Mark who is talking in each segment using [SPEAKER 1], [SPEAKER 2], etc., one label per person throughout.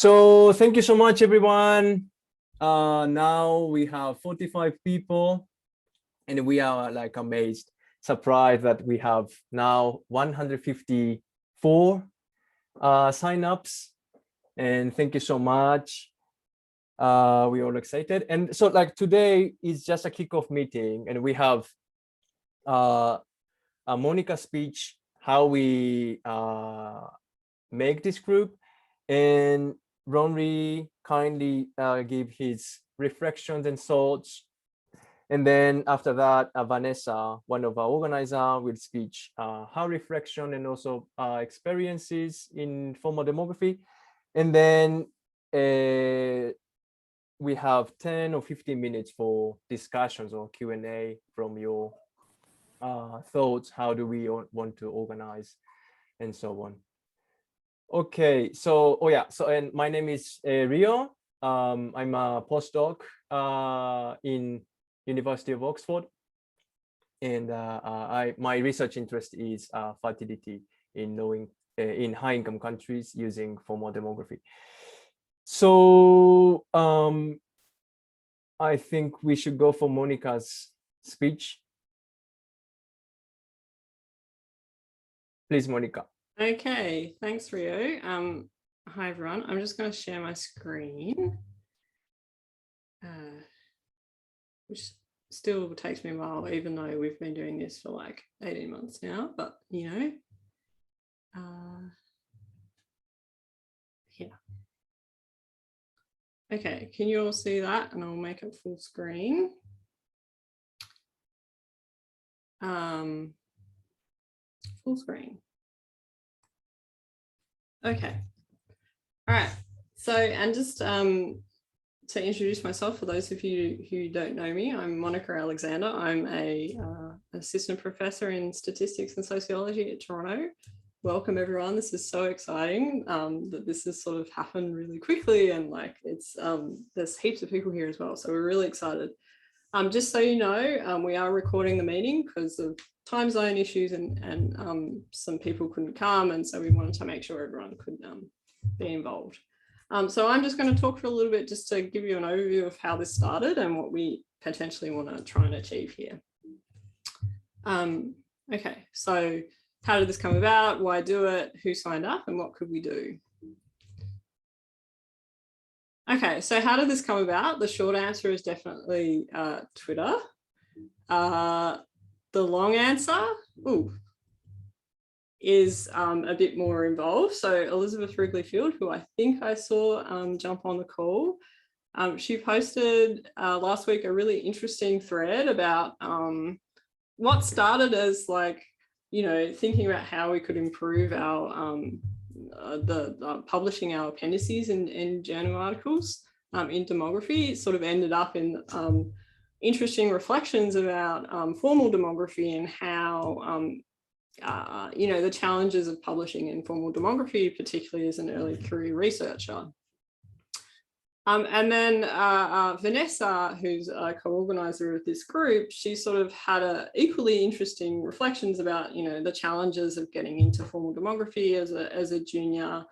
[SPEAKER 1] So thank you so much, everyone. Now we have 45 people and we are like amazed, surprised that we have now 154 signups. And thank you so much. We're all excited. And so like today is just a kickoff meeting and we have a Monica speech, how we make this group, and Ronald Lee kindly gave his reflections and thoughts. And then after that, Vanessa, one of our organizers, will speak her reflection and also experiences in formal demography. And then we have 10 or 15 minutes for discussions or Q&A from your thoughts. How do we want to organize and so on. Okay, so and my name is Rio. I'm a postdoc in University of Oxford, and my research interest is fertility in high-income countries using formal demography. So I think we should go for Monica's speech. Please, Monica.
[SPEAKER 2] Okay, thanks, Rio. Hi, everyone. I'm just going to share my screen, which still takes me a while, even though we've been doing this for like 18 months now, but you know, yeah. Okay, can you all see that? And I'll make it full screen. Full screen. Okay. All right. So, and just to introduce myself, for those of you who don't know me, I'm Monica Alexander. I'm a assistant professor in statistics and sociology at Toronto. Welcome, everyone. This is so exciting that this has sort of happened really quickly, and like it's there's heaps of people here as well. So we're really excited. Just so you know, we are recording the meeting because of time zone issues and some people couldn't come, and so we wanted to make sure everyone could be involved. So I'm just going to talk for a little bit just to give you an overview of how this started and what we potentially want to try and achieve here. Okay, so how did this come about? Why do it? Who signed up? And what could we do? Okay, so how did this come about? The short answer is definitely Twitter. The long answer is a bit more involved. So Elizabeth Wrigley-Field, who I think I saw jump on the call, she posted last week a really interesting thread about what started as like, you know, thinking about how we could improve our publishing our appendices in journal articles in demography. It sort of ended up in interesting reflections about formal demography and how you know, the challenges of publishing in formal demography, particularly as an early career researcher. And then Vanessa, who's a co-organizer of this group, she sort of had equally interesting reflections about, you know, the challenges of getting into formal demography as a junior,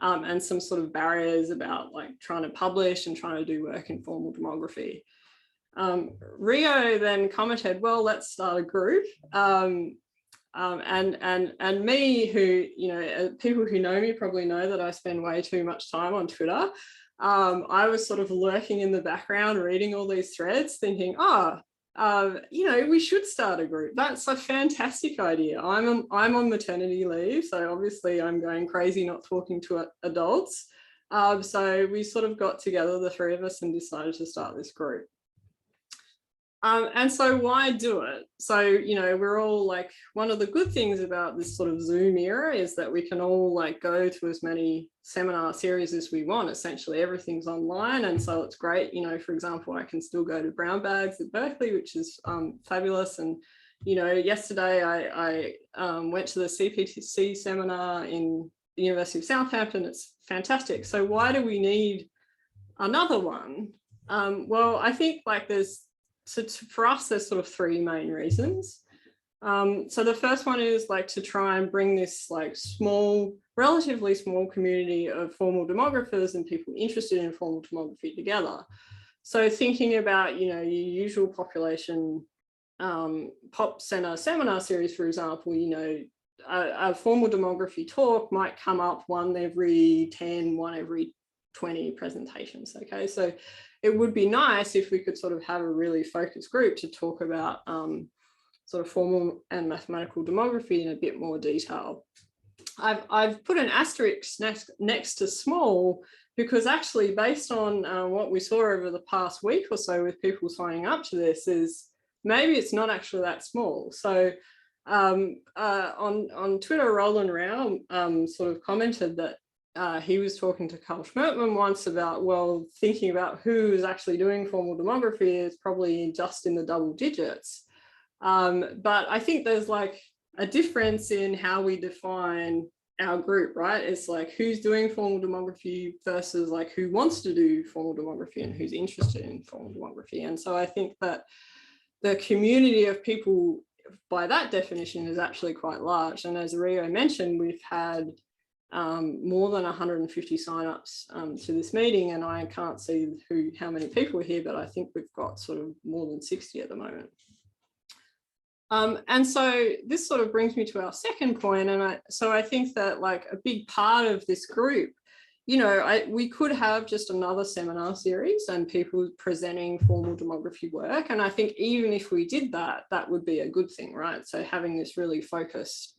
[SPEAKER 2] and some sort of barriers about like trying to publish and trying to do work in formal demography. Rio then commented, well, let's start a group. And me, who, you know, people who know me probably know that I spend way too much time on Twitter. I was sort of lurking in the background, reading all these threads, thinking, you know, we should start a group. That's a fantastic idea. I'm on maternity leave, so obviously I'm going crazy not talking to adults. So we sort of got together, the three of us, and decided to start this group. And so why do it? So, you know, we're all like, one of the good things about this sort of Zoom era is that we can all like go to as many seminar series as we want. Essentially everything's online. And so it's great. You know, for example, I can still go to Brown Bags at Berkeley, which is fabulous. And, you know, yesterday I went to the CPTC seminar in the University of Southampton. It's fantastic. So why do we need another one? Well, I think like for us, there's sort of three main reasons. So the first one is like to try and bring this like relatively small community of formal demographers and people interested in formal demography together. So thinking about, your usual population pop center seminar series, for example, a formal demography talk might come up one every 10, one every 20 presentations. Okay, so it would be nice if we could sort of have a really focused group to talk about sort of formal and mathematical demography in a bit more detail. I've put an asterisk next to small because actually based on what we saw over the past week or so with people signing up to this is maybe it's not actually that small. So on Twitter, Roland Lee sort of commented that he was talking to Carl Schmertman once about, well, thinking about who is actually doing formal demography is probably just in the double digits. But I think there's like a difference in how we define our group, right? It's like who's doing formal demography versus like who wants to do formal demography and who's interested in formal demography. And so I think that the community of people by that definition is actually quite large. And as Rio mentioned, we've had more than 150 signups to this meeting, and I can't see how many people are here, but I think we've got sort of more than 60 at the moment. And so this sort of brings me to our second point. And I think that like a big part of this group, we could have just another seminar series and people presenting formal demography work. And I think even if we did that, that would be a good thing, right? So having this really focused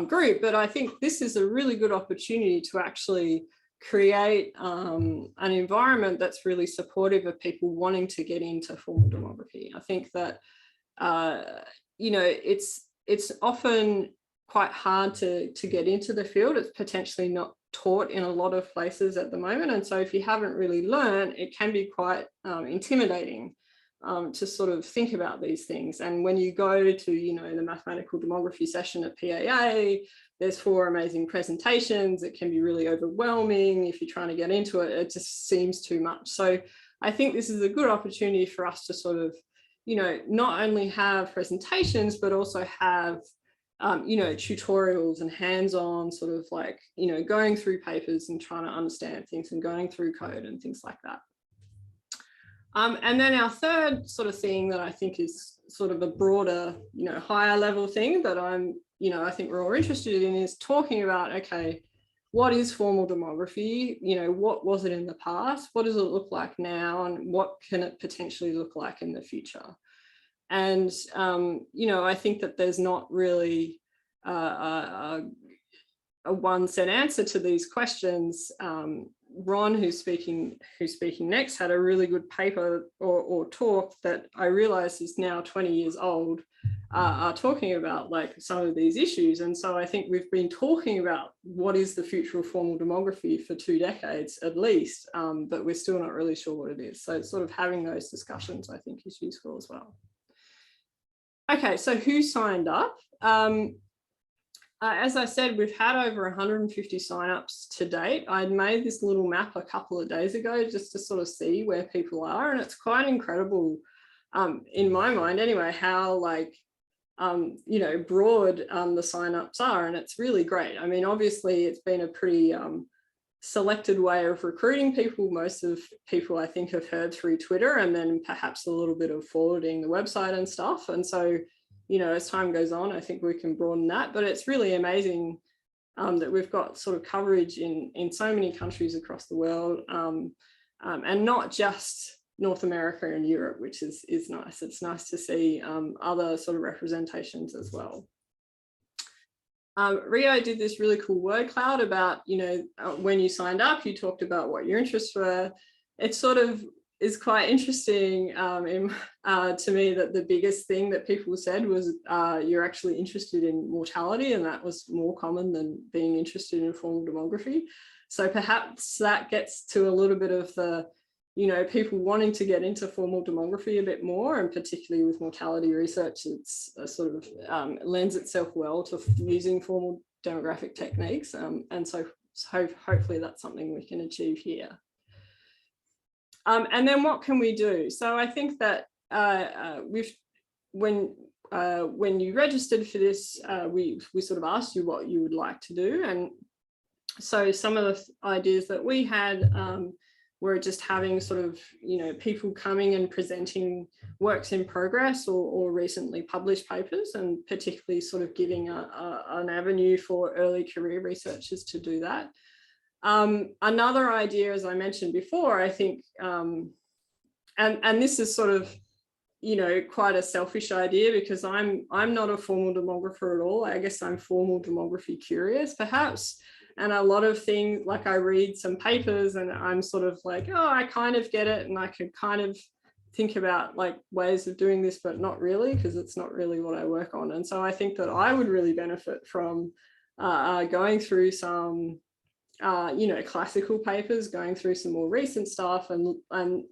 [SPEAKER 2] group, but I think this is a really good opportunity to actually create an environment that's really supportive of people wanting to get into formal demography. I think that it's often quite hard to get into the field. It's potentially not taught in a lot of places at the moment. And so if you haven't really learned, it can be quite intimidating to sort of think about these things. And when you go to, the mathematical demography session at PAA, there's 4 amazing presentations. It can be really overwhelming. If you're trying to get into it, it just seems too much. So I think this is a good opportunity for us to sort of, not only have presentations, but also have, tutorials and hands-on sort of like, going through papers and trying to understand things and going through code and things like that. And then our third sort of thing that I think is sort of a broader, higher level thing that I think we're all interested in is talking about, okay, what is formal demography? What was it in the past? What does it look like now? And what can it potentially look like in the future? And, I think that there's not really a one set answer to these questions. Ron, who's speaking next, had a really good paper or talk that I realize is now 20 years old, are talking about like some of these issues. And so I think we've been talking about what is the future of formal demography for 2 decades at least, but we're still not really sure what it is. So sort of having those discussions, I think, is useful as well. Okay, so who signed up? As I said, we've had over 150 signups to date. I'd made this little map a couple of days ago just to sort of see where people are, and it's quite incredible, in my mind anyway, how like, broad the signups are, and it's really great. I mean, obviously it's been a pretty selected way of recruiting people. Most of people I think have heard through Twitter and then perhaps a little bit of forwarding the website and stuff. And so, as time goes on, I think we can broaden that, but it's really amazing that we've got sort of coverage in so many countries across the world, and not just North America and Europe, which is nice. It's nice to see other sort of representations as well. Rio did this really cool word cloud about, when you signed up, you talked about what your interests were. It sort of is quite interesting to me that the biggest thing that people said was you're actually interested in mortality, and that was more common than being interested in formal demography. So perhaps that gets to a little bit of the, people wanting to get into formal demography a bit more, and particularly with mortality research, it's sort of lends itself well to using formal demographic techniques. And so hopefully that's something we can achieve here. And then what can we do? So I think that when when you registered for this, we sort of asked you what you would like to do. And so some of the ideas that we had were just having sort of, people coming and presenting works in progress or recently published papers, and particularly sort of giving an avenue for early career researchers to do that. Another idea, as I mentioned before, I think, and this is sort of, quite a selfish idea, because I'm not a formal demographer at all. I guess I'm formal demography curious, perhaps. And a lot of things, like I read some papers and I'm sort of like, oh, I kind of get it. And I could kind of think about like ways of doing this, but not really, because it's not really what I work on. And so I think that I would really benefit from going through some, classical papers, going through some more recent stuff and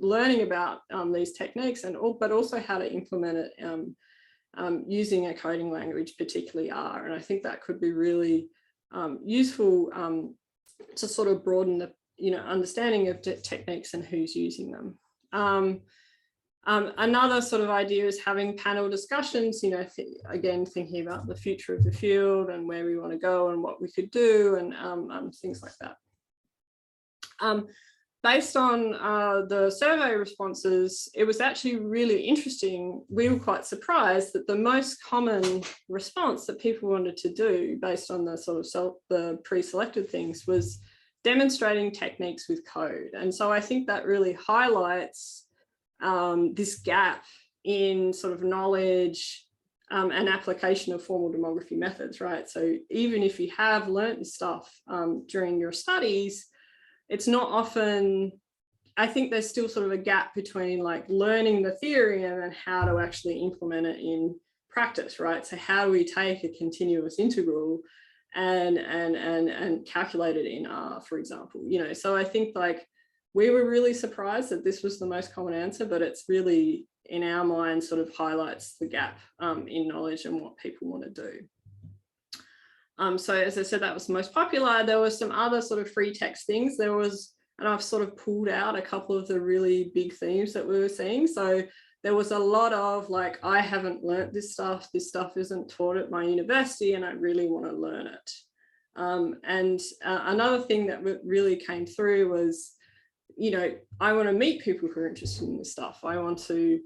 [SPEAKER 2] learning about these techniques, but also how to implement it using a coding language, particularly R. And I think that could be really useful to sort of broaden the understanding of techniques and who's using them. Another sort of idea is having panel discussions, again, thinking about the future of the field and where we want to go and what we could do, and things like that. Based on the survey responses, it was actually really interesting. We were quite surprised that the most common response that people wanted to do, based on the sort of the pre-selected things, was demonstrating techniques with code. And so I think that really highlights this gap in sort of knowledge and application of formal demography methods, right? So even if you have learnt this stuff during your studies, it's not often, I think there's still sort of a gap between like learning the theory and then how to actually implement it in practice, right? So how do we take a continuous integral and calculate it in R, for example, so I think like we were really surprised that this was the most common answer, but it's really, in our mind, sort of highlights the gap in knowledge and what people want to do. So as I said, that was the most popular. There were some other sort of free text things. There was, and I've sort of pulled out a couple of the really big themes that we were seeing. So there was a lot of like, I haven't learnt this stuff isn't taught at my university and I really want to learn it. And another thing that really came through was, I want to meet people who are interested in this stuff. I want to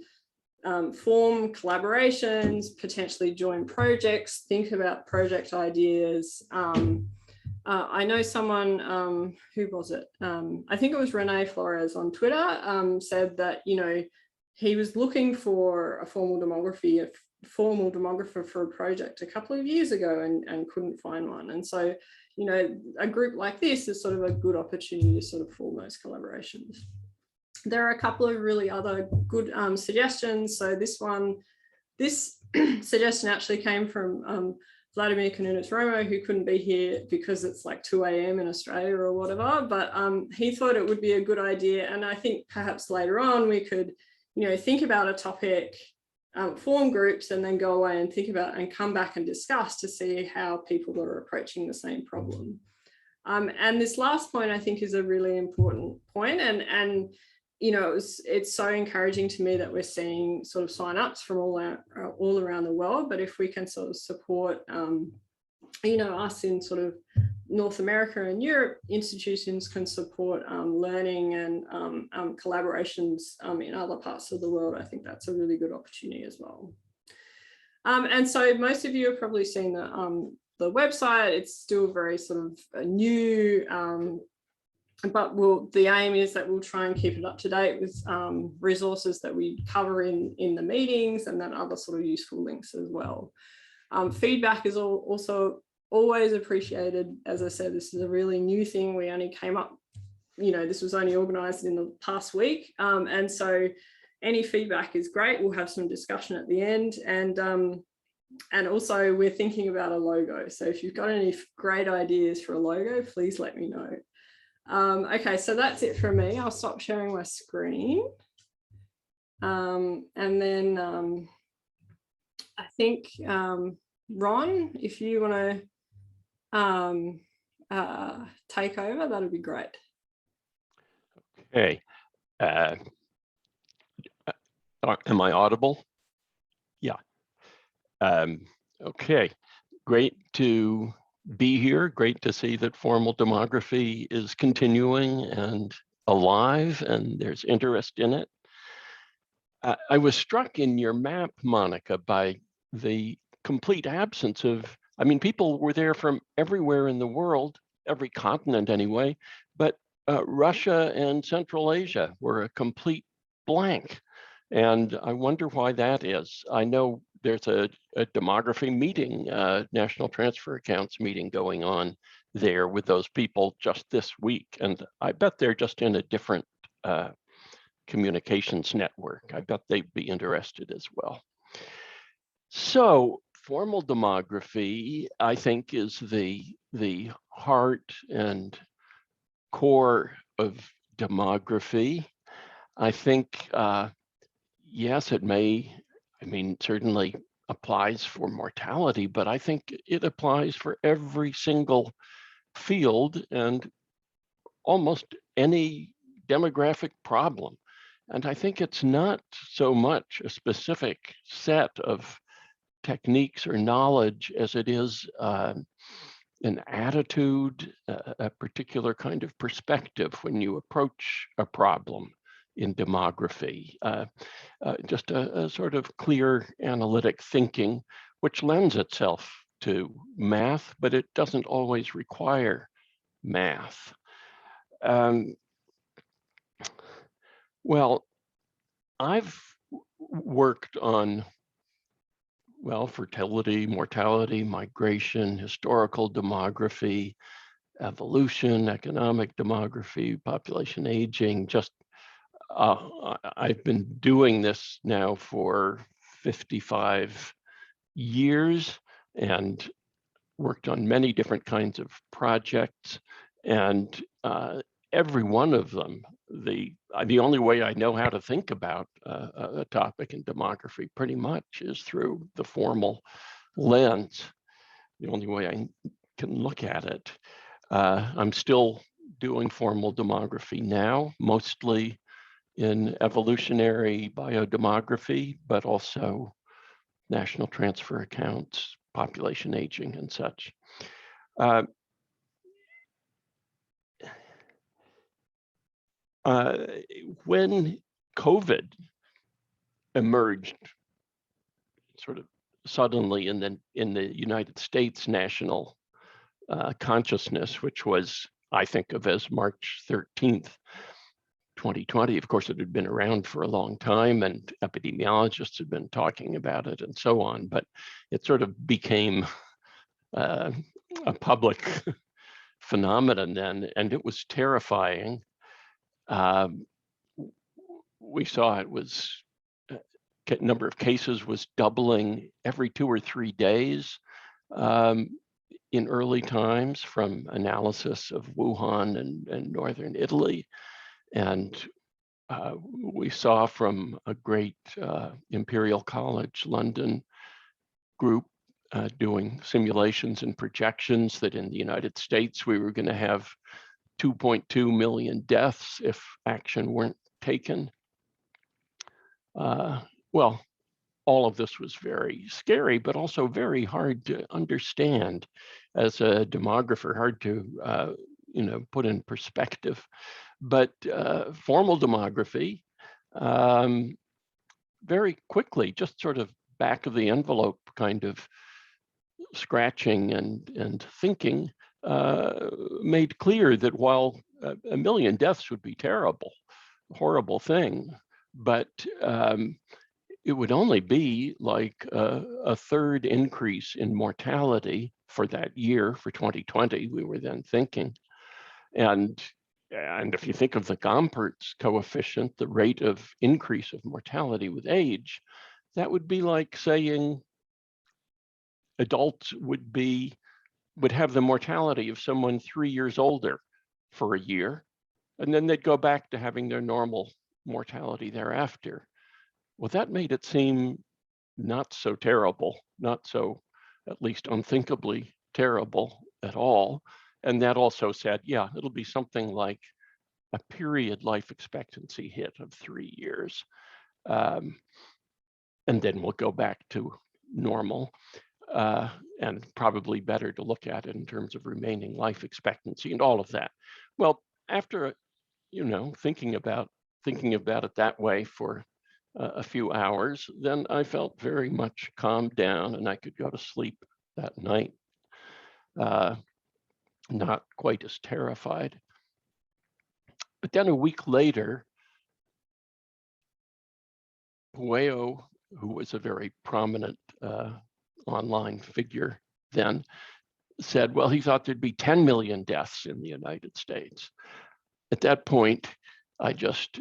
[SPEAKER 2] form collaborations, potentially join projects, think about project ideas. I know someone, who was it? I think it was Rene Flores on Twitter, said that, he was looking for a formal demographer for a project a couple of years ago and couldn't find one. And so, a group like this is sort of a good opportunity to sort of form those collaborations. There are a couple of really other good suggestions. So this suggestion actually came from Vladimir Konunis-Romo, who couldn't be here because it's like 2 a.m. in Australia or whatever, but he thought it would be a good idea. And I think perhaps later on we could, think about a topic, form groups, and then go away and think about and come back and discuss to see how people are approaching the same problem. And this last point, I think, is a really important point. And it's so encouraging to me that we're seeing sort of sign-ups from all around the world. But if we can sort of support, us in sort of North America and Europe, institutions can support learning and collaborations in other parts of the world. I think that's a really good opportunity as well. And so most of you have probably seen the website. It's still very sort of new, but the aim is that we'll try and keep it up to date with resources that we cover in the meetings, and then other sort of useful links as well. Feedback is also always appreciated. As I said, this is a really new thing. We only came up, this was only organised in the past week. And so any feedback is great. We'll have some discussion at the end. And also we're thinking about a logo. So if you've got any great ideas for a logo, please let me know. Okay, so that's it from me. I'll stop sharing my screen. And then I think, Ron, if you want to take over, that'd be great.
[SPEAKER 3] Okay. Am I audible? Yeah. Okay, great to be here. Great to see that formal demography is continuing and alive, and there's interest in it. I was struck in your map, Monica, by the complete absence of, I mean, people were there from everywhere in the world, every continent anyway, but Russia and Central Asia were a complete blank. And I wonder why that is. I know there's a demography meeting, National Transfer Accounts meeting going on there with those people just this week. And I bet they're just in a different communications network. I bet they'd be interested as well. So formal demography, I think, is the heart and core of demography. I think, yes, it may, I mean, certainly applies for mortality, but I think it applies for every single field and almost any demographic problem. And I think it's not so much a specific set of techniques or knowledge as it is an attitude, a particular kind of perspective when you approach a problem in demography. Just a sort of clear analytic thinking, which lends itself to math, but it doesn't always require math. Well, I've worked on, well, fertility, mortality, migration, historical demography, evolution, economic demography, population aging. Just I've been doing this now for 55 years and worked on many different kinds of projects, and every one of them, the only way I know how to think about a topic in demography pretty much is through the formal lens. The only way I can look at it. I'm still doing formal demography now, mostly in evolutionary biodemography, but also national transfer accounts, population aging, and such. When COVID emerged sort of suddenly in the United States national consciousness, which was, I think of as March 13th, 2020. Of course, it had been around for a long time and epidemiologists had been talking about it and so on, but it sort of became a public phenomenon then, and it was terrifying. We saw it was, number of cases was doubling every 2 or 3 days in early times from analysis of Wuhan and northern Italy. And we saw from a great Imperial College London group doing simulations and projections that in the United States we were going to have 2.2 million deaths if action weren't taken. Well, all of this was very scary, but also very hard to understand as a demographer, hard to put in perspective. But formal demography, very quickly, just sort of back of the envelope kind of scratching and thinking, made clear that while a million deaths would be terrible, horrible thing, but it would only be like a third increase in mortality for that year, for 2020, we were then thinking. And if you think of the Gompertz coefficient, the rate of increase of mortality with age, that would be like saying adults would have the mortality of someone 3 years older for a year, and then they'd go back to having their normal mortality thereafter. Well, that made it seem not so terrible, not so at least unthinkably terrible at all. And that also said, yeah, it'll be something like a period life expectancy hit of 3 years. And then we'll go back to normal, and probably better to look at it in terms of remaining life expectancy and all of that. Well, after, thinking about it that way for a few hours, then I felt very much calmed down and I could go to sleep that night, not quite as terrified. But then a week later, Pueo, who was a very prominent online figure then, said, well, he thought there'd be 10 million deaths in the United States. At that point, I just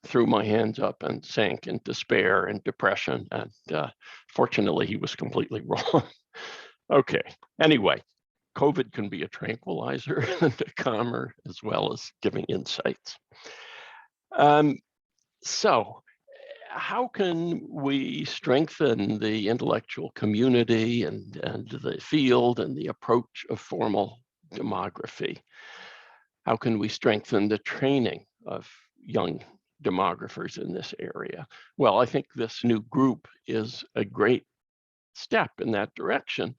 [SPEAKER 3] threw my hands up and sank in despair and depression. And fortunately, he was completely wrong. Okay, anyway, COVID can be a tranquilizer and a calmer, as well as giving insights. So how can we strengthen the intellectual community and the field and the approach of formal demography? How can we strengthen the training of young demographers in this area? Well, I think this new group is a great step in that direction.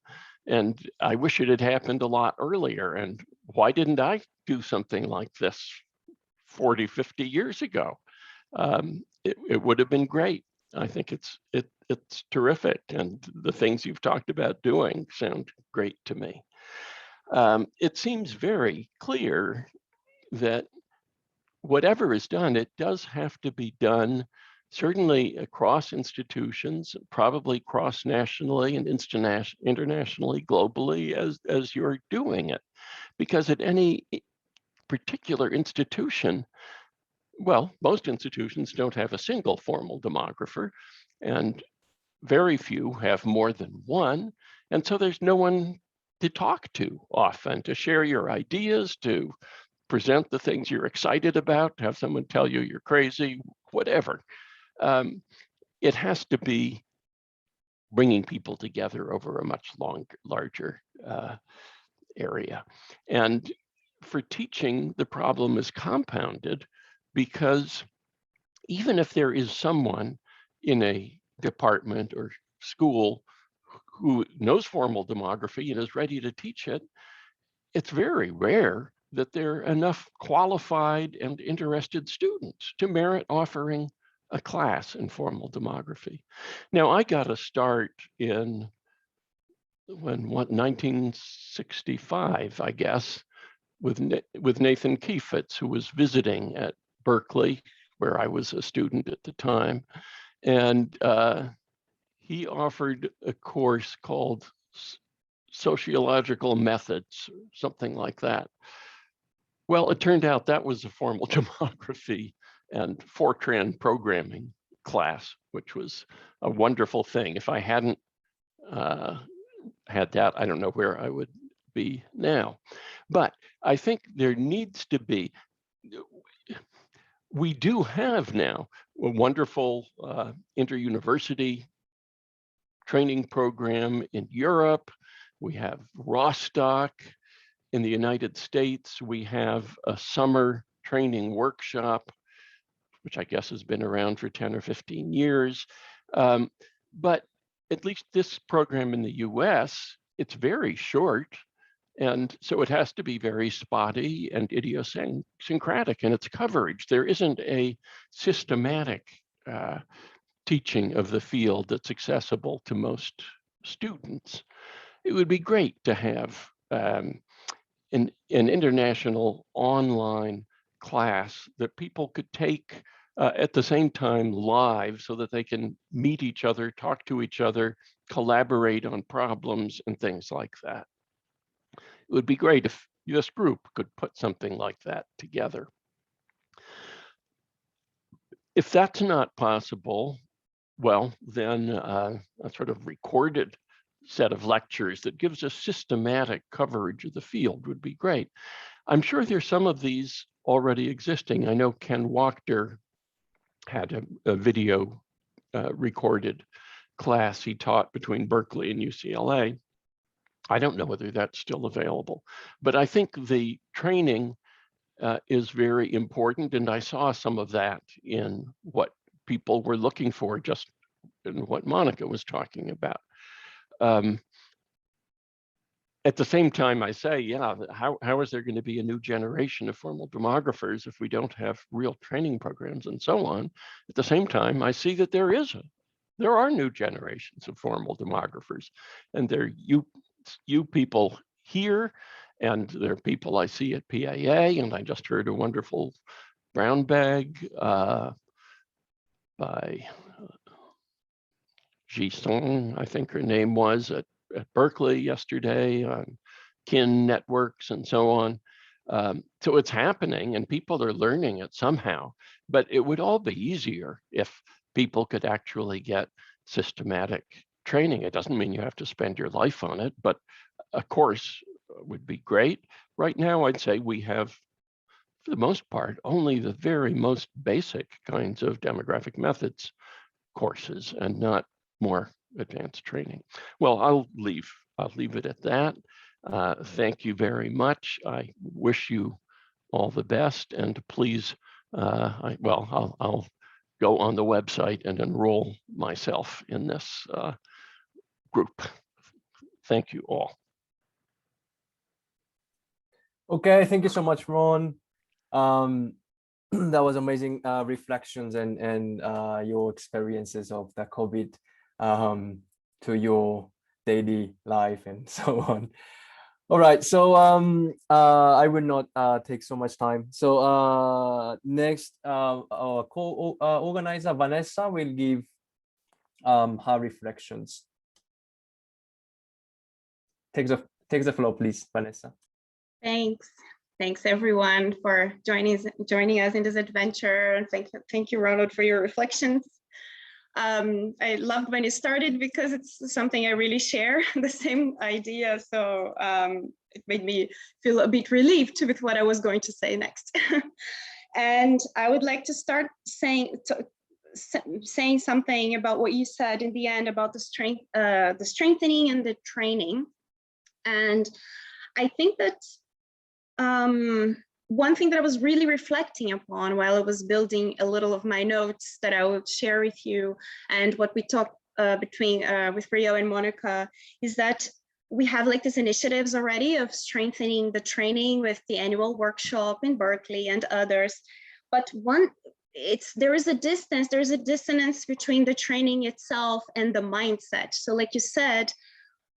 [SPEAKER 3] And I wish it had happened a lot earlier. And why didn't I do something like this 40, 50 years ago? It would have been great. I think it's terrific. And the things you've talked about doing sound great to me. It seems very clear that whatever is done, it does have to be done certainly across institutions, probably cross-nationally and internationally, globally, as you're doing it. Because at any particular institution, well, most institutions don't have a single formal demographer, and very few have more than one. And so there's no one to talk to often, to share your ideas, to present the things you're excited about, have someone tell you you're crazy, whatever. It has to be bringing people together over a much larger area. And for teaching, the problem is compounded because even if there is someone in a department or school who knows formal demography and is ready to teach it, it's very rare that there are enough qualified and interested students to merit offering a class in formal demography. Now, I got a start in 1965, I guess, with Nathan Kiefitz, who was visiting at Berkeley, where I was a student at the time. And he offered a course called Sociological Methods, something like that. Well, it turned out that was a formal demography and Fortran programming class, which was a wonderful thing. If I hadn't had that, I don't know where I would be now. But I think there needs to be, we do have now a wonderful inter-university training program in Europe. We have Rostock. In the United States, we have a summer training workshop, which I guess has been around for 10 or 15 years. But at least this program in the US, it's very short. And so it has to be very spotty and idiosyncratic in its coverage. There isn't a systematic teaching of the field that's accessible to most students. It would be great to have an international online class that people could take at the same time live so that they can meet each other, talk to each other, collaborate on problems and things like that. It would be great if this group could put something like that together. If that's not possible, well, then a sort of recorded set of lectures that gives us systematic coverage of the field would be great. I'm sure there's some of these already existing. I know Ken Wachter had a video recorded class he taught between Berkeley and UCLA. I don't know whether that's still available, but I think the training is very important. And I saw some of that in what people were looking for just and what Monica was talking about. At the same time, I say, yeah, how is there going to be a new generation of formal demographers if we don't have real training programs and so on? At the same time, I see that there are new generations of formal demographers, and they're you people here, and there are people I see at PAA, and I just heard a wonderful brown bag by Ji Song, I think her name was, at Berkeley yesterday on kin networks and so on. So it's happening and people are learning it somehow, but it would all be easier if people could actually get systematic training. It doesn't mean you have to spend your life on it, but a course would be great. Right now, I'd say we have, for the most part, only the very most basic kinds of demographic methods courses and not more advanced training. Well, I'll leave it at that. Thank you very much. I wish you all the best, and please, I'll go on the website and enroll myself in this group. Thank you all.
[SPEAKER 1] Okay, thank you so much, Ron. That was amazing reflections and your experiences of the COVID to your daily life and so on. All right, so I will not take so much time. So next, our co-organizer Vanessa will give her reflections. Take the floor, please, Vanessa.
[SPEAKER 4] Thanks everyone for joining us in this adventure, and thank you Ronald for your reflections. I loved when you started because it's something I really share, the same idea, so it made me feel a bit relieved with what I was going to say next. And I would like to start saying something about what you said in the end about the strengthening and the training. And I think that one thing that I was really reflecting upon while I was building a little of my notes that I will share with you, and what we talked with Rio and Monica, is that we have like these initiatives already of strengthening the training with the annual workshop in Berkeley and others. But there is a dissonance between the training itself and the mindset. So like you said,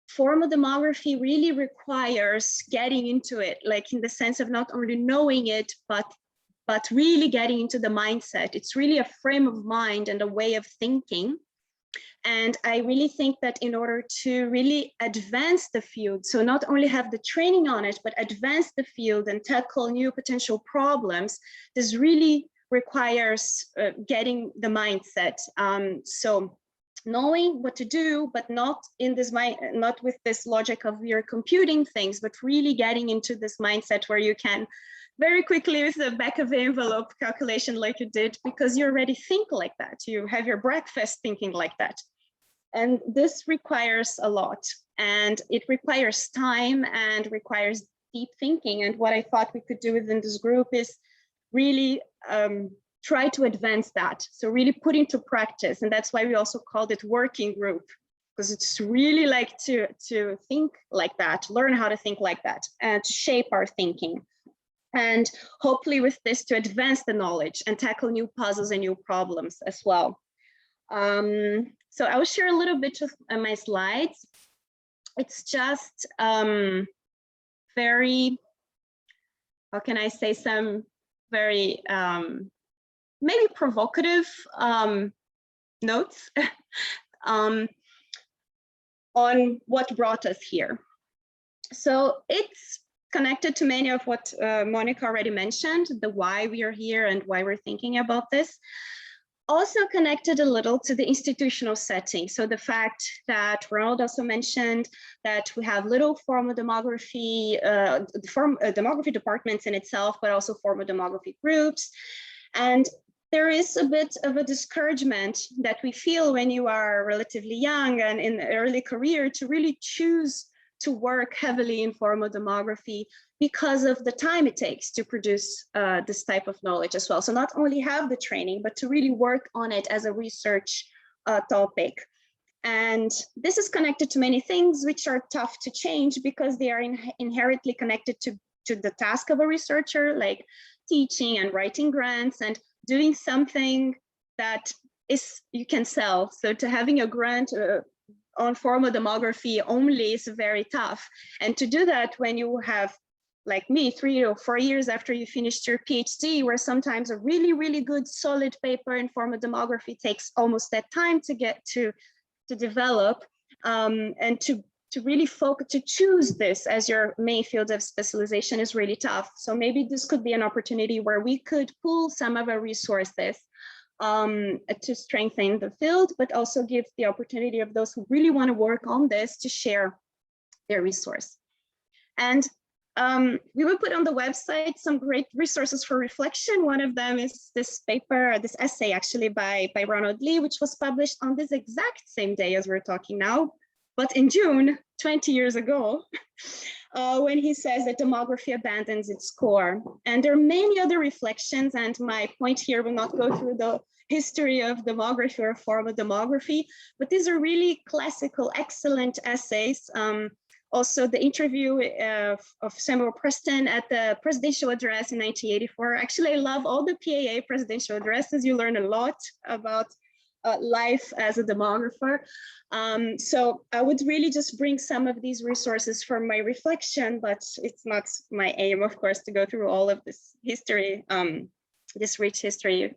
[SPEAKER 4] formal demography really requires getting into it, like in the sense of not only knowing it, but really getting into the mindset. It's really a frame of mind and a way of thinking. And I really think that in order to really advance the field, so not only have the training on it, but advance the field and tackle new potential problems, this really requires getting the mindset. So knowing what to do, but not with this logic of you're computing things, but really getting into this mindset where you can very quickly with the back of the envelope calculation like you did, because you already think like that. You have your breakfast thinking like that. And this requires a lot, and it requires time and requires deep thinking. And what I thought we could do within this group is really try to advance that. So really put into practice. And that's why we also called it working group, because it's really like to think like that, learn how to think like that, and to shape our thinking. And hopefully with this to advance the knowledge and tackle new puzzles and new problems as well. So I will share a little bit of my slides. It's just very, how can I say, some very maybe provocative notes on what brought us here. So it's connected to many of what Monica already mentioned, the why we are here and why we're thinking about this. Also connected a little to the institutional setting. So the fact that Ronald also mentioned that we have little formal demography, demography departments in itself, but also formal demography groups. And there is a bit of a discouragement that we feel when you are relatively young and in the early career to really choose to work heavily in formal demography because of the time it takes to produce this type of knowledge as well. So not only have the training, but to really work on it as a research topic. And this is connected to many things which are tough to change because they are inherently connected to the task of a researcher, like teaching and writing grants and doing something that you can sell. So to having a grant on formal demography only is very tough. And to do that when you have, like me, 3 or 4 years after you finished your PhD, where sometimes a really, really good solid paper in formal demography takes almost that time to get to develop, and to really focus, to choose this as your main field of specialization is really tough. So maybe this could be an opportunity where we could pool some of our resources to strengthen the field, but also give the opportunity of those who really want to work on this to share their resource. And we will put on the website some great resources for reflection. One of them is this paper, this essay actually by Ronald Lee, which was published on this exact same day as we're talking now, but in June, 20 years ago, when he says that demography abandons its core. And there are many other reflections, and my point here will not go through the history of demography or formal demography, but these are really classical, excellent essays. Also, the interview of Samuel Preston at the presidential address in 1984. Actually, I love all the PAA presidential addresses. You learn a lot about life as a demographer. So I would really just bring some of these resources for my reflection, but it's not my aim, of course, to go through all of this history, this rich history.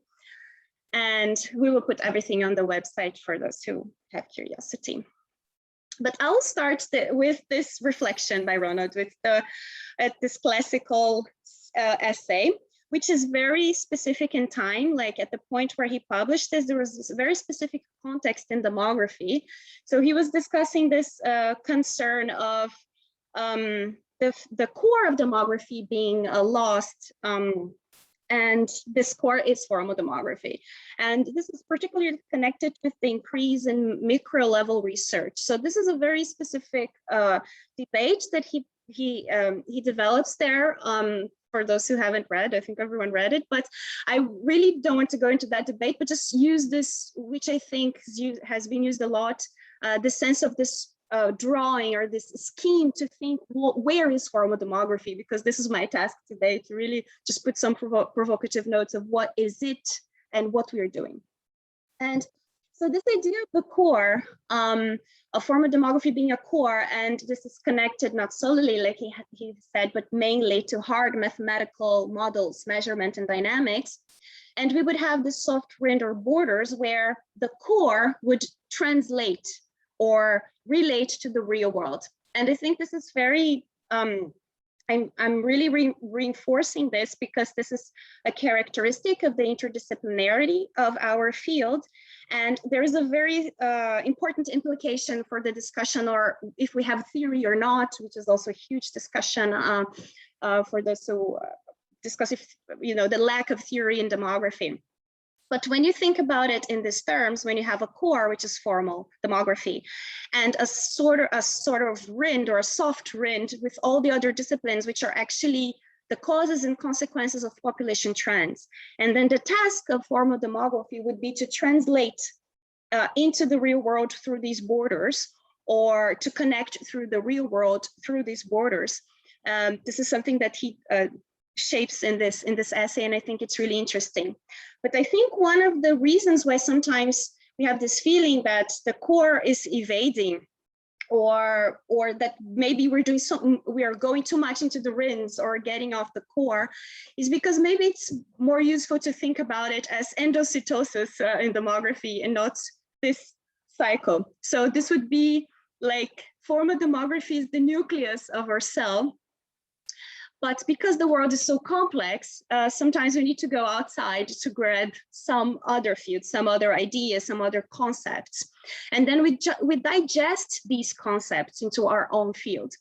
[SPEAKER 4] And we will put everything on the website for those who have curiosity. But I'll start with this reflection by Ronald, with this classical essay, which is very specific in time. Like at the point where he published this, there was this very specific context in demography. So he was discussing this concern of the core of demography being lost, and this core is formal demography. And this is particularly connected with the increase in micro level research. So this is a very specific debate that he develops there. For those who haven't read, I think everyone read it, but I really don't want to go into that debate, but just use this, which I think has been used a lot, the sense of this drawing or this scheme to think, well, where is formal demography? Because this is my task today, to really just put some provocative notes of what is it and what we are doing. And so this idea of the core, of formal demography being a core, and this is connected not solely, like he said, but mainly to hard mathematical models, measurement and dynamics. And we would have the soft render borders where the core would translate or relate to the real world. And I think this is very, I'm really reinforcing this because this is a characteristic of the interdisciplinarity of our field. And there is a very important implication for the discussion, or if we have theory or not, which is also a huge discussion for those who discuss if, the lack of theory in demography. But when you think about it in these terms, when you have a core, which is formal demography, and a sort of rind or a soft rind with all the other disciplines, which are actually the causes and consequences of population trends. And then the task of formal demography would be to translate into the real world through these borders, or to connect through the real world through these borders. This is something that he shapes in this essay, and I think it's really interesting. But I think one of the reasons why sometimes we have this feeling that the core is evading, or that maybe we are going too much into the rinds or getting off the core, is because maybe it's more useful to think about it as endocytosis in demography and not this cycle. So this would be like formal demography is the nucleus of our cell. But because the world is so complex, sometimes we need to go outside to grab some other fields, some other ideas, some other concepts. And then we digest these concepts into our own field.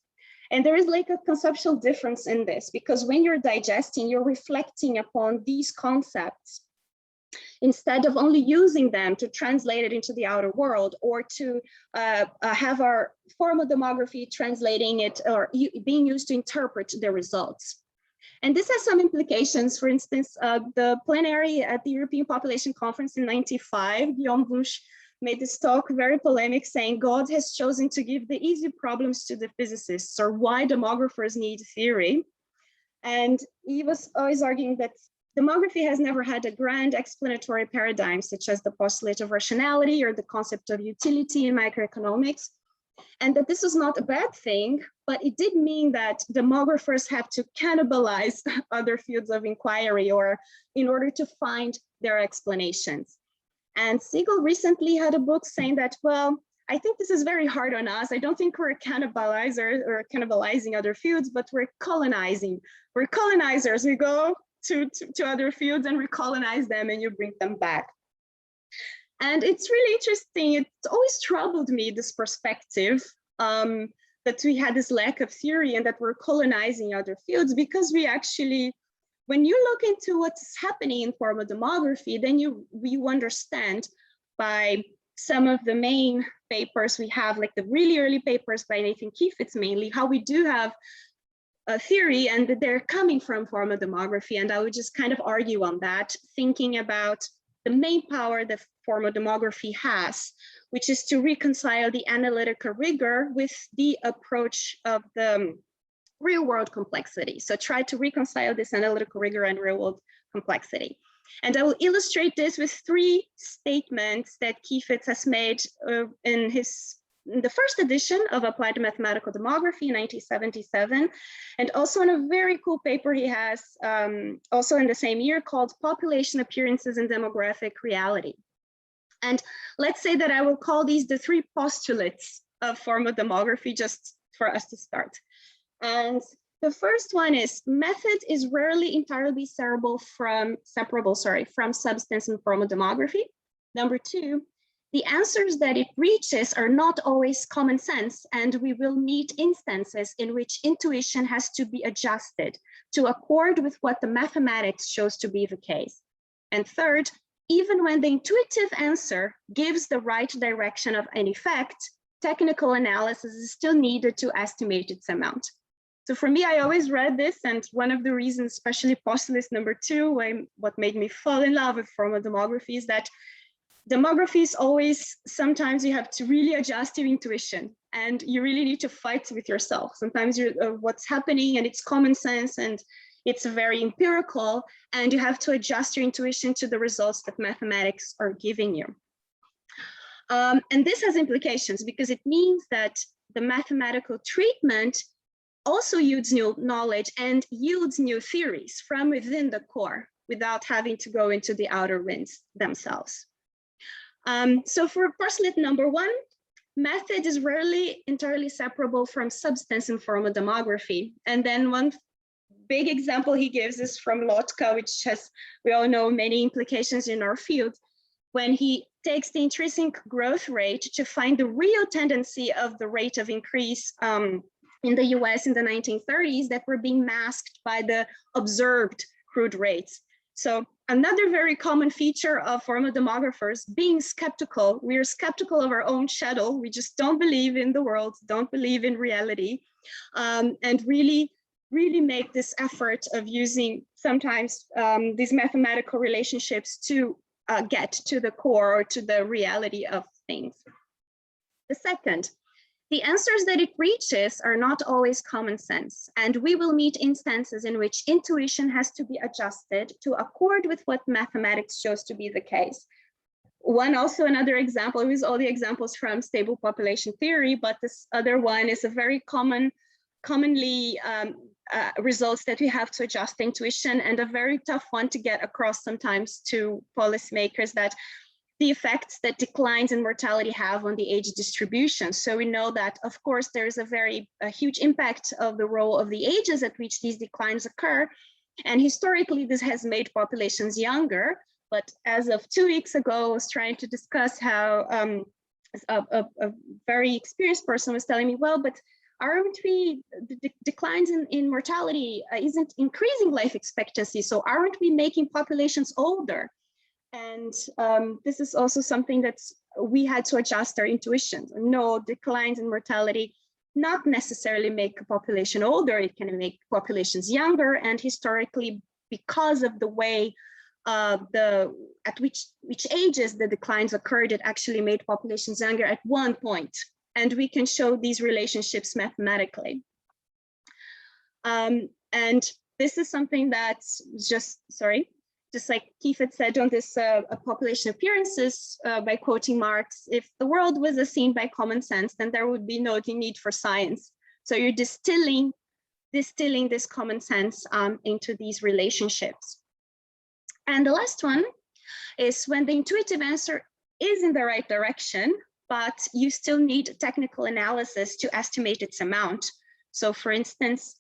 [SPEAKER 4] And there is like a conceptual difference in this, because when you're digesting, you're reflecting upon these concepts instead of only using them to translate it into the outer world, or to have our formal demography translating it or being used to interpret the results. And this has some implications. For instance, the plenary at the European Population Conference in '95, Guillaume Bush made this talk very polemic, saying God has chosen to give the easy problems to the physicists, or why demographers need theory. And he was always arguing that demography has never had a grand explanatory paradigm, such as the postulate of rationality or the concept of utility in microeconomics, and that this was not a bad thing, but it did mean that demographers have to cannibalize other fields of inquiry or in order to find their explanations. And Siegel recently had a book saying that, well, I think this is very hard on us. I don't think we're cannibalizers or cannibalizing other fields, but we're colonizing. We're colonizers. We go to other fields and recolonize them, and you bring them back. And it's really interesting. It's always troubled me, this perspective, that we had this lack of theory and that we're colonizing other fields, because we actually, when you look into what's happening in formal demography, then you understand by some of the main papers we have, like the really early papers by Nathan Kiefietz mainly, how we do have a theory and that they're coming from formal demography. And I would just kind of argue on that, thinking about the main power that formal demography has, which is to reconcile the analytical rigor with the approach of the real world complexity. So try to reconcile this analytical rigor and real world complexity. And I will illustrate this with three statements that Kiefietz has made in the first edition of Applied Mathematical Demography in 1977, and also in a very cool paper he has also in the same year called Population Appearances in Demographic Reality. And let's say that I will call these the three postulates of formal demography, just for us to start. And the first one is method is rarely entirely separable from substance in formal demography. Number two, the answers that it reaches are not always common sense, and we will meet instances in which intuition has to be adjusted to accord with what the mathematics shows to be the case. And third, even when the intuitive answer gives the right direction of an effect, technical analysis is still needed to estimate its amount. So for me, I always read this, and one of the reasons, especially postulate number two, what made me fall in love with formal demography is that demography is always, sometimes you have to really adjust your intuition and you really need to fight with yourself. Sometimes what's happening and it's common sense and it's very empirical, and you have to adjust your intuition to the results that mathematics are giving you. And this has implications because it means that the mathematical treatment also yields new knowledge and yields new theories from within the core without having to go into the outer winds themselves. So for postulate number one, method is rarely entirely separable from substance in formal demography. And then one big example he gives is from Lotka, which has, we all know, many implications in our field, when he takes the intrinsic growth rate to find the real tendency of the rate of increase in the US in the 1930s that were being masked by the observed crude rates. So another very common feature of formal demographers being skeptical. We are skeptical of our own shadow. We just don't believe in the world, don't believe in reality, and really make this effort of using sometimes these mathematical relationships to get to the core or to the reality of things. The second, the answers that it reaches are not always common sense, and we will meet instances in which intuition has to be adjusted to accord with what mathematics shows to be the case. Another example is all the examples from stable population theory, but this other one is a very commonly results that we have to adjust intuition, and a very tough one to get across sometimes to policymakers, that the effects that declines in mortality have on the age distribution. So we know that, of course, there's a huge impact of the role of the ages at which these declines occur. And historically, this has made populations younger. But as of 2 weeks ago, I was trying to discuss how a very experienced person was telling me, well, but aren't we, the declines in mortality isn't increasing life expectancy. So aren't we making populations older? And this is also something that we had to adjust our intuition. No, declines in mortality not necessarily make a population older, it can make populations younger. And historically, because of the way at which ages the declines occurred, it actually made populations younger at one point. And we can show these relationships mathematically. And this is something that's just like Keith had said on this population appearances, by quoting Marx, if the world was as seen by common sense, then there would be no need for science. So you're distilling this common sense into these relationships. And the last one is when the intuitive answer is in the right direction, but you still need technical analysis to estimate its amount. So for instance,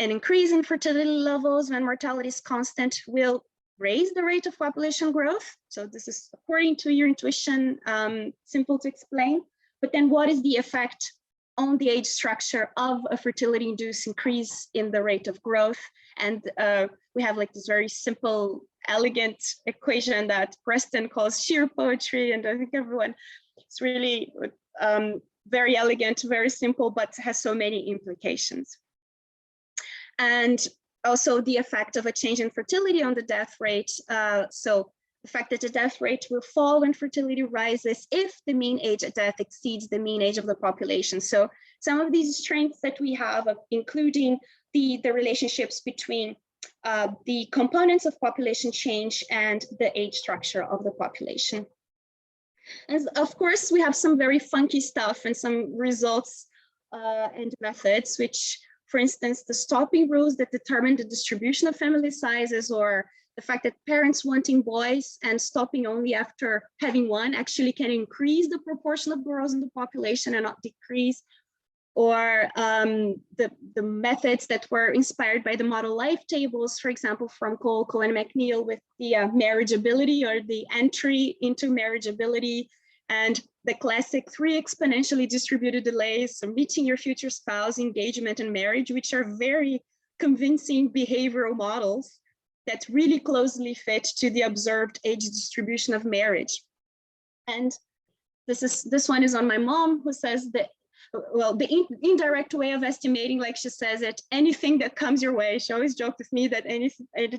[SPEAKER 4] an increase in fertility levels when mortality is constant will raise the rate of population growth. So this is according to your intuition, simple to explain. But then what is the effect on the age structure of a fertility-induced increase in the rate of growth? And we have like this very simple, elegant equation that Preston calls sheer poetry. And I think everyone, it's really very elegant, very simple, but has so many implications. And also the effect of a change in fertility on the death rate. So the fact that the death rate will fall when fertility rises if the mean age at death exceeds the mean age of the population. So some of these strengths that we have, including the relationships between the components of population change and the age structure of the population. And of course, we have some very funky stuff and some results and methods, which, for instance, the stopping rules that determine the distribution of family sizes, or the fact that parents wanting boys and stopping only after having one actually can increase the proportion of girls in the population and not decrease, or the methods that were inspired by the model life tables, for example, from Cole and McNeil with the marriageability or the entry into marriageability, and the classic 3 exponentially distributed delays, so meeting your future spouse, engagement, and marriage, which are very convincing behavioral models that really closely fit to the observed age distribution of marriage. And this one is on my mom, who says that, well, the indirect way of estimating, like she says it, anything that comes your way. She always joked with me that any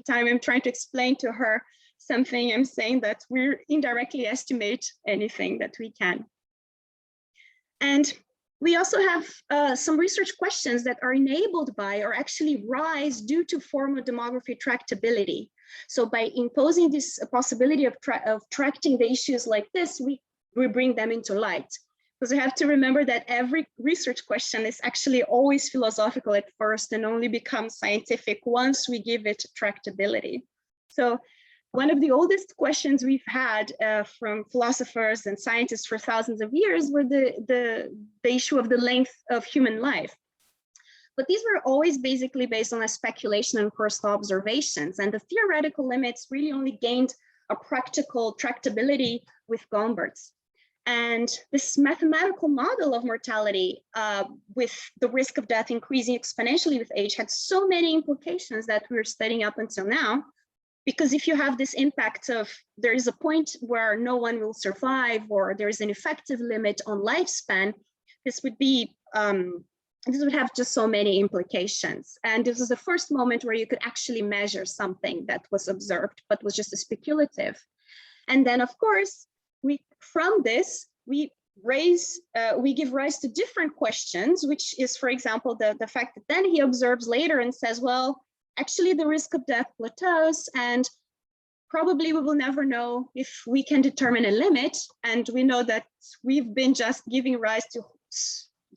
[SPEAKER 4] time I'm trying to explain to her something, I'm saying that we indirectly estimate anything that we can. And we also have some research questions that are enabled by or actually rise due to formal demography tractability. So by imposing this possibility of tracting the issues like this, we bring them into light. Because we have to remember that every research question is actually always philosophical at first and only becomes scientific once we give it tractability. So one of the oldest questions we've had from philosophers and scientists for thousands of years were the issue of the length of human life. But these were always basically based on a speculation and personal observations, and the theoretical limits really only gained a practical tractability with Gombert's. And this mathematical model of mortality with the risk of death increasing exponentially with age had so many implications that we're studying up until now. Because if you have this impact of there is a point where no one will survive, or there is an effective limit on lifespan, this would be this would have just so many implications. And this was the first moment where you could actually measure something that was observed, but was just a speculative. And then, of course, from this we give rise to different questions, which is, for example, the fact that then he observes later and says, well, actually the risk of death plateaus, and probably we will never know if we can determine a limit. And we know that we've been just giving rise to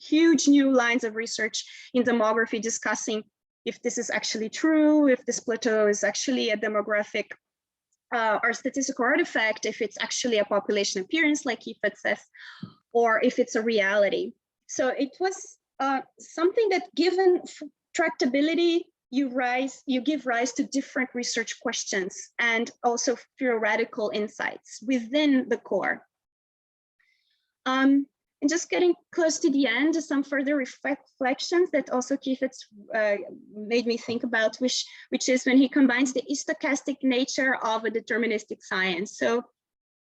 [SPEAKER 4] huge new lines of research in demography discussing if this is actually true, if this plateau is actually a demographic or statistical artifact, if it's actually a population appearance, like Ifat says, or if it's a reality. So it was something that, given tractability, you give rise to different research questions and also theoretical insights within the core. And just getting close to the end, some further reflections that also Kiefertz made me think about, which is when he combines the stochastic nature of a deterministic science. So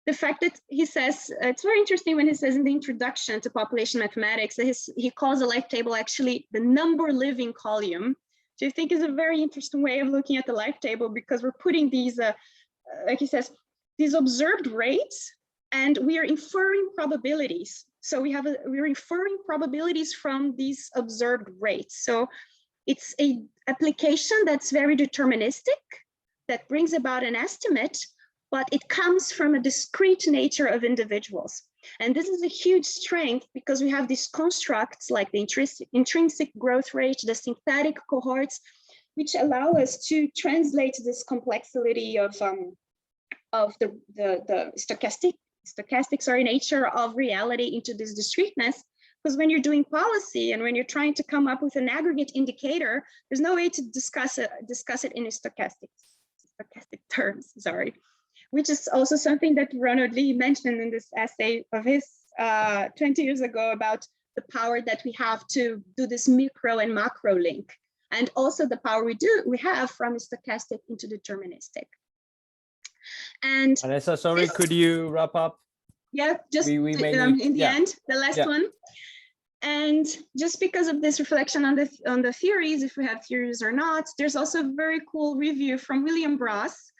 [SPEAKER 4] the fact that he says, it's very interesting when he says in the introduction to population mathematics, that he calls a life table actually the number living column, which I think is a very interesting way of looking at the life table, because we're putting these like he says, these observed rates, and we are inferring probabilities. So we're inferring probabilities from these observed rates. So it's a application that's very deterministic, that brings about an estimate, but it comes from a discrete nature of individuals. And this is a huge strength because we have these constructs like the intrinsic growth rate, the synthetic cohorts, which allow us to translate this complexity of the stochastic nature of reality into this discreteness. Because when you're doing policy and when you're trying to come up with an aggregate indicator, there's no way to discuss it in a stochastic terms, sorry, which is also something that Ronald Lee mentioned in this essay of his 20 years ago about the power that we have to do this micro and macro link, and also the power we have from stochastic into deterministic. And
[SPEAKER 1] Vanessa, sorry, could you wrap up?
[SPEAKER 4] Yeah, just
[SPEAKER 1] we may need,
[SPEAKER 4] in the end, the last one. And just because of this reflection on the theories, if we have theories or not, there's also a very cool review from William Bross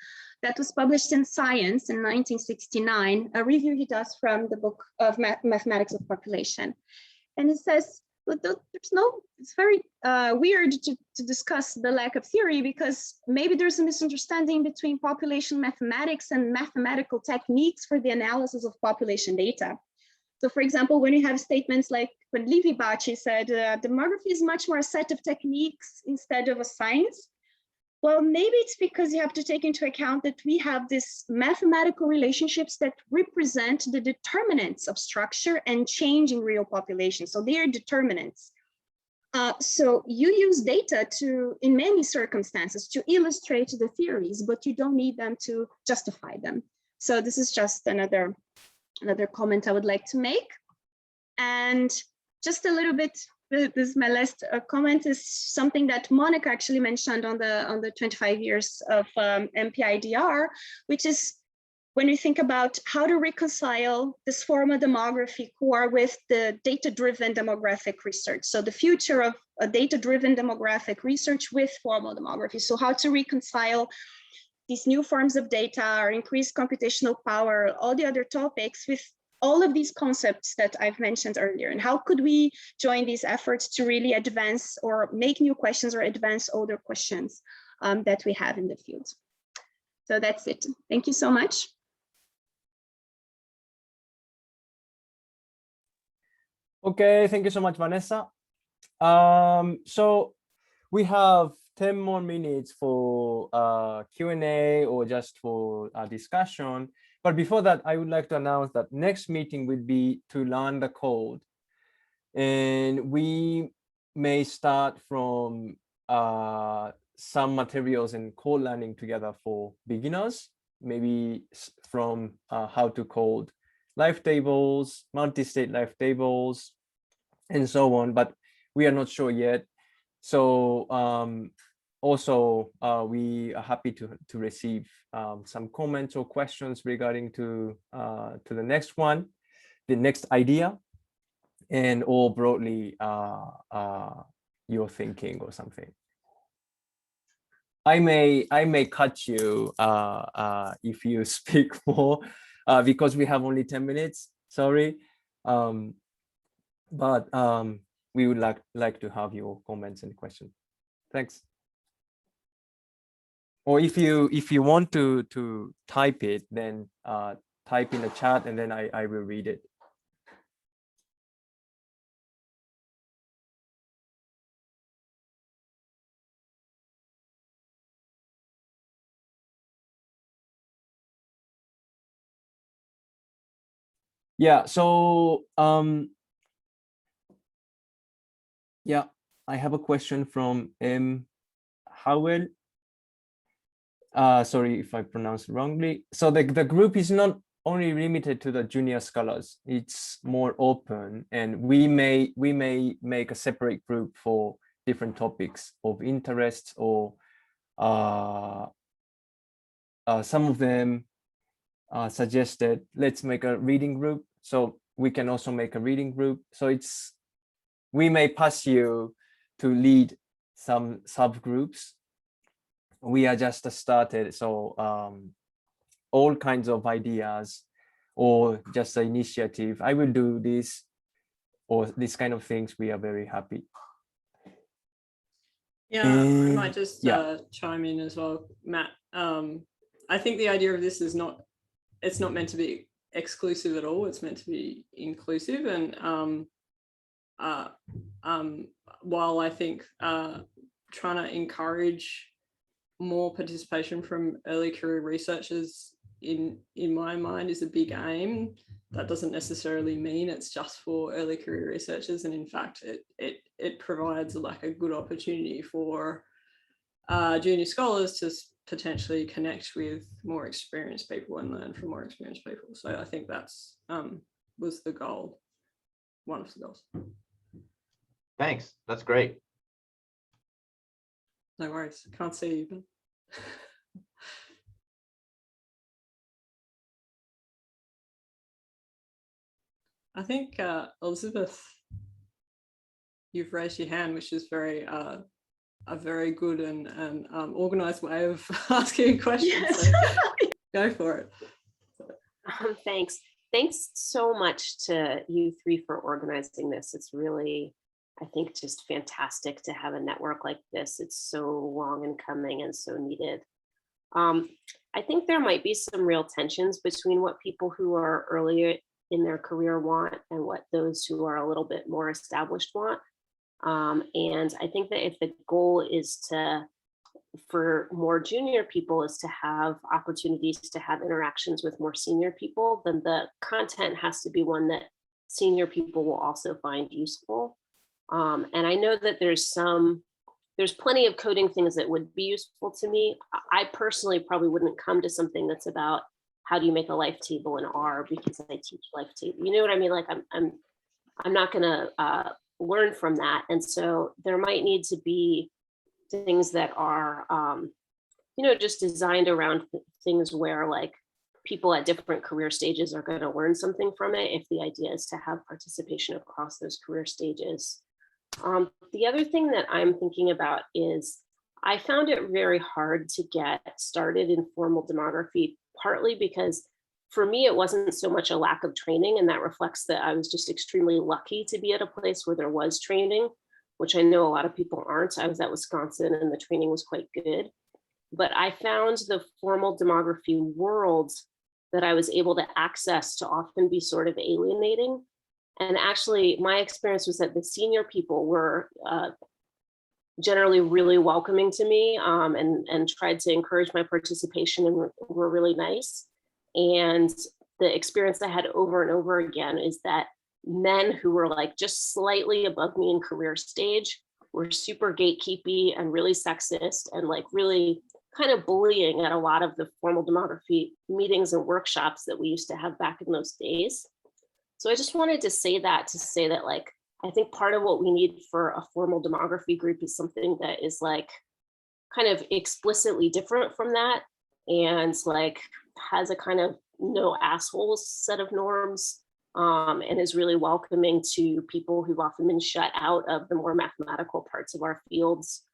[SPEAKER 4] that was published in Science in 1969, a review he does from the book of Mathematics of Population. And it says, it's very weird to discuss the lack of theory, because maybe there's a misunderstanding between population mathematics and mathematical techniques for the analysis of population data. So for example, when you have statements like when Levi-Bacci said, demography is much more a set of techniques instead of a science. Well, maybe it's because you have to take into account that we have these mathematical relationships that represent the determinants of structure and change in real population. So they are determinants. So you use data in many circumstances to illustrate the theories, but you don't need them to justify them. So this is just another comment I would like to make. And just a little bit, this is my last comment, is something that Monica actually mentioned on the 25 years of MPIDR, which is when we think about how to reconcile this formal demography core with the data-driven demographic research. So the future of a data-driven demographic research with formal demography. So how to reconcile these new forms of data or increased computational power, all the other topics with all of these concepts that I've mentioned earlier, and how could we join these efforts to really advance or make new questions or advance older questions that we have in the field. So that's it. Thank you so much.
[SPEAKER 1] Okay, thank you so much, Vanessa. So we have 10 more minutes for Q&A or just for discussion. But before that, I would like to announce that next meeting will be to learn the code. And we may start from some materials in code learning together for beginners, maybe from how to code life tables, multi-state life tables, and so on, but we are not sure yet. So also, we are happy to receive some comments or questions regarding to the next one, the next idea, and or broadly your thinking or something. I may cut you if you speak more because we have only 10 minutes. Sorry, but we would like to have your comments and questions. Thanks. Or if you want to type it, then type in the chat and then I will read it. Yeah, so yeah, I have a question from M. Howell. Sorry if I pronounced it wrongly. So the group is not only limited to the junior scholars, it's more open, and we may make a separate group for different topics of interest, or some of them suggested let's make a reading group, so we can also make a reading group. So we may pass you to lead some subgroups. We are just started, so all kinds of ideas or just an initiative, I will do this, or this kind of things, we are very happy.
[SPEAKER 2] Yeah, I might
[SPEAKER 1] And
[SPEAKER 2] just
[SPEAKER 1] yeah,
[SPEAKER 2] chime in as well, Matt. I think the idea of this is it's not meant to be exclusive at all. It's meant to be inclusive. And while I think trying to encourage more participation from early career researchers in my mind is a big aim, that doesn't necessarily mean it's just for early career researchers. And in fact, it provides like a good opportunity for junior scholars to potentially connect with more experienced people and learn from more experienced people. So I think that's was the goal, one of the goals.
[SPEAKER 5] Thanks, that's great.
[SPEAKER 2] No worries, can't see you, but I think Elizabeth, you've raised your hand, which is a very good and organized way of asking questions.
[SPEAKER 4] Yes.
[SPEAKER 2] So go for it.
[SPEAKER 6] Thanks. Thanks so much to you three for organizing this. It's really, I think, just fantastic to have a network like this. It's so long in coming and so needed. I think there might be some real tensions between what people who are earlier in their career want and what those who are a little bit more established want. And I think that if the goal is for more junior people is to have opportunities to have interactions with more senior people, then the content has to be one that senior people will also find useful. And I know that there's plenty of coding things that would be useful to me. I personally probably wouldn't come to something that's about how do you make a life table in R because I teach life table. You know what I mean? Like I'm not gonna learn from that. And so there might need to be things that are, just designed around things where like people at different career stages are going to learn something from it if the idea is to have participation across those career stages. The other thing that I'm thinking about is I found it very hard to get started in formal demography, partly because for me, it wasn't so much a lack of training, and that reflects that I was just extremely lucky to be at a place where there was training, which I know a lot of people aren't. I was at Wisconsin and the training was quite good. But I found the formal demography world that I was able to access to often be sort of alienating. And actually, my experience was that the senior people were generally really welcoming to me and tried to encourage my participation and were really nice. And the experience I had over and over again is that men who were like just slightly above me in career stage were super gatekeepy and really sexist and like really kind of bullying at a lot of the formal demography meetings and workshops that we used to have back in those days. So I just wanted to say that like, I think part of what we need for a formal demography group is something that is like kind of explicitly different from that and like has a kind of no assholes set of norms and is really welcoming to people who've often been shut out of the more mathematical parts of our fields,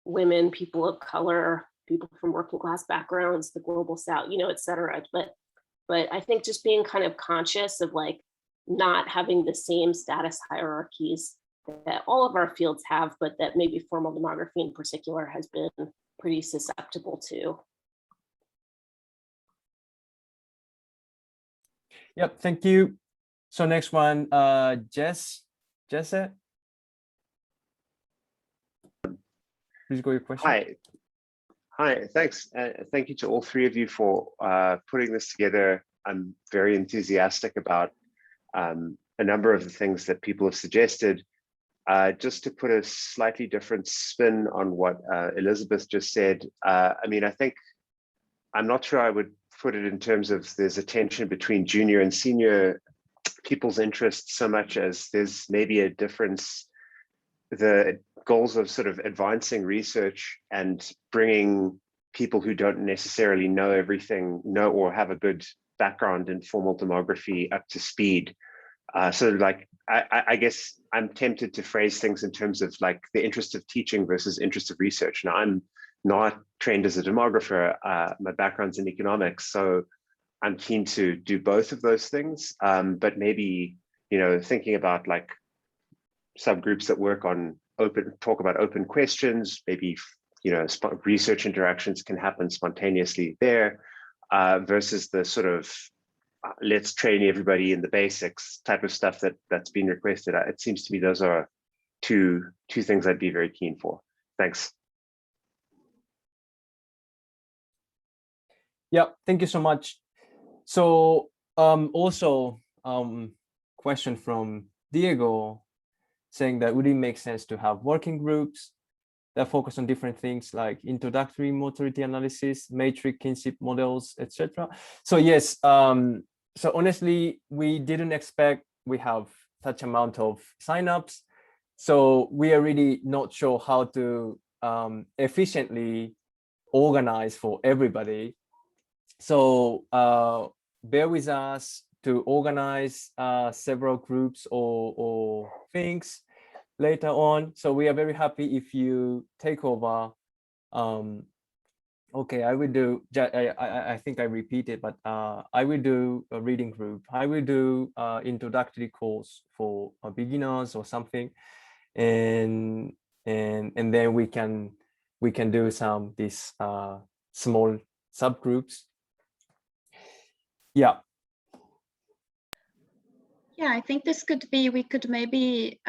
[SPEAKER 6] women, people of color, people from working class backgrounds, the global South, et cetera. But I think just being kind of conscious of like not having the same status hierarchies that all of our fields have, but that maybe formal demography in particular has been pretty susceptible to.
[SPEAKER 1] Yep, thank you. So next one, Jesse, please go your question.
[SPEAKER 7] Hi, thanks. Thank you to all three of you for putting this together. I'm very enthusiastic about a number of the things that people have suggested. Just to put a slightly different spin on what Elizabeth just said, I mean, I'm not sure I would put it in terms of there's a tension between junior and senior people's interests so much as there's maybe a difference. The goals of sort of advancing research and bringing people who don't necessarily know everything, or have a good background in formal demography up to speed. So like, I guess I'm tempted to phrase things in terms of like the interest of teaching versus interest of research. Now, I'm not trained as a demographer. My background's in economics. So I'm keen to do both of those things, but maybe, you know, thinking about like subgroups that work on talk about open questions, maybe, you know, research interactions can happen spontaneously there, versus the sort of let's train everybody in the basics type of stuff that's been requested. It seems to me those are two things I'd be very keen for. Thanks.
[SPEAKER 1] Yeah, thank you so much. So also question from Diego saying that would it make sense to have working groups that focus on different things like introductory motility analysis, matrix kinship models, etc. So yes, so honestly, we didn't expect we have such amount of signups. So we are really not sure how to efficiently organize for everybody. So bear with us to organize several groups or things later on. So we are very happy if you take over. Okay, I will do, I think I repeated, but I will do a reading group. I will do introductory course for beginners or something. And then we can do some these small subgroups. Yeah.
[SPEAKER 4] Yeah, I think this could be, we could maybe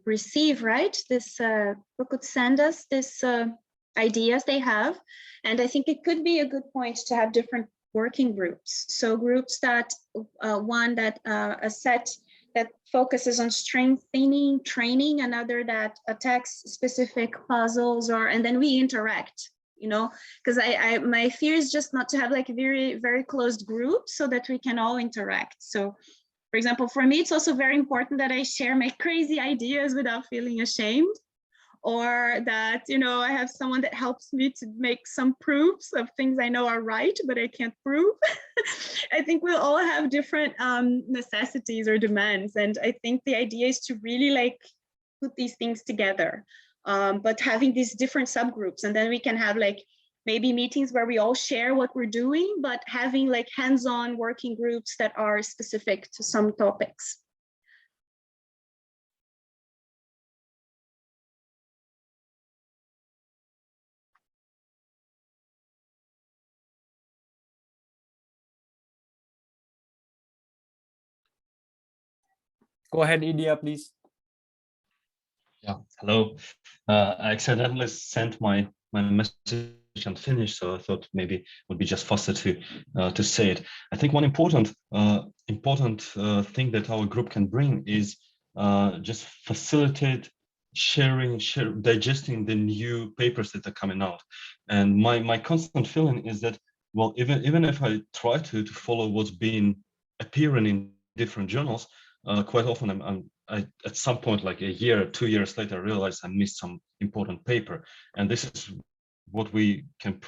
[SPEAKER 4] receive, right? This, who could send us this ideas they have. And I think it could be a good point to have different working groups. So groups that, one that a set that focuses on strengthening training, another that attacks specific puzzles, or, and then we interact, you know, because my fear is just not to have like very, very closed groups so that we can all interact. So for example, for me, it's also very important that I share my crazy ideas without feeling ashamed, or that, you know, I have someone that helps me to make some proofs of things I know are right, but I can't prove. I think we'll all have different necessities or demands. And I think the idea is to really like put these things together, but having these different subgroups, and then we can have like maybe meetings where we all share what we're doing, but having like hands-on working groups that are specific to some topics.
[SPEAKER 1] Go ahead, India, please.
[SPEAKER 8] Yeah, hello. I accidentally sent my message unfinished, so I thought maybe it would be just faster to say it. I think one important thing that our group can bring is just facilitate digesting the new papers that are coming out. And my constant feeling is that, well, even if I try to follow what's been appearing in different journals, quite often I at some point, like a year or 2 years later, I realized I missed some important paper. And this is what we can